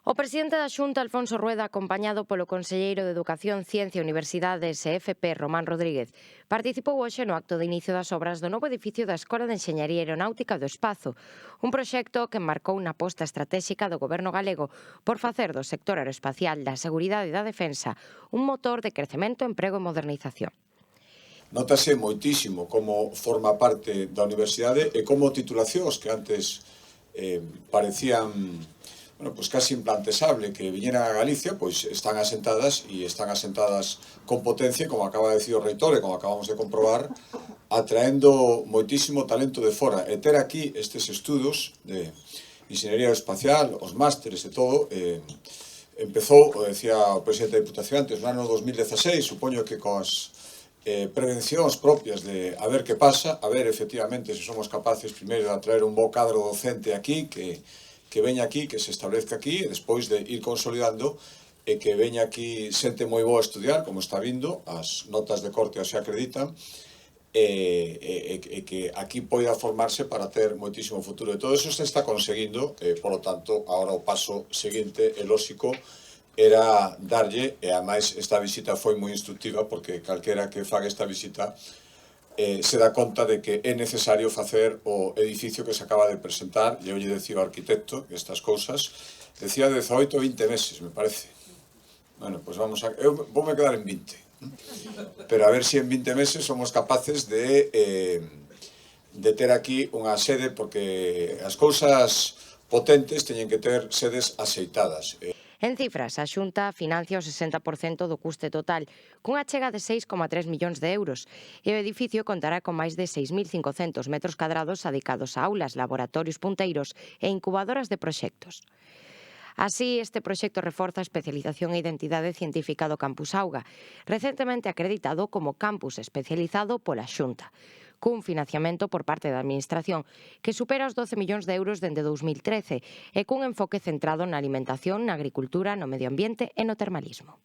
O presidente da Xunta, Alfonso Rueda, acompañado polo conselleiro de Educación, Ciencia, Universidades e FP, Román Rodríguez, participou hoxe no acto de inicio das obras do novo edificio da Escola de Enxeñaría Aeronáutica do Espazo, un proxecto que marcou unha aposta estratégica do goberno galego por facer do sector aeroespacial, da seguridade e da defensa un motor de crecemento, emprego e modernización. Nótase moitísimo como forma parte da universidade e como titulacións que antes parecían pois casi implantesable que viñeran a Galicia, pois están asentadas con potencia, como acaba de decir o reitor e como acabamos de comprobar, atraendo moitísimo talento de fora. E ter aquí estes estudos de inxeniería espacial, os másteres e todo, empezou, decía o presidente da Diputación antes, no ano 2016, supoño que coas prevencións propias de a ver que pasa, a ver efectivamente se somos capaces primeiro de atraer un bo cadro docente aquí, que veña aquí, que se establezca aquí, e despois de ir consolidando e que veña aquí xente moi boa a estudiar, como está vindo, as notas de corte así acreditan, e que aquí poida formarse para ter moitísimo futuro. E todo eso se está conseguindo, polo tanto, agora o paso seguinte e lóxico era darlle, e ademais esta visita foi moi instructiva porque calquera que faga esta visita se dá conta de que é necesario facer o edificio que se acaba de presentar, e eu lle decía ao arquitecto que estas cousas, decía 18 ou 20 meses, me parece. Bueno, pois vamos a... Eu voume quedar en 20, pero a ver se en 20 meses somos capaces de ter aquí unha sede, porque as cousas potentes teñen que ter sedes axeitadas. En cifras, a Xunta financia o 60% do custe total, cunha chega de 6,3 millóns de euros, e o edificio contará con máis de 6.500 metros cadrados adicados a aulas, laboratorios punteiros e incubadoras de proxectos. Así, este proxecto reforza a especialización e identidade científica do Campus Auga, recentemente acreditado como campus especializado pola Xunta, cun financiamento por parte da Administración que supera os 12 millóns de euros dende 2013 e cun enfoque centrado na alimentación, na agricultura, no medio ambiente e no termalismo.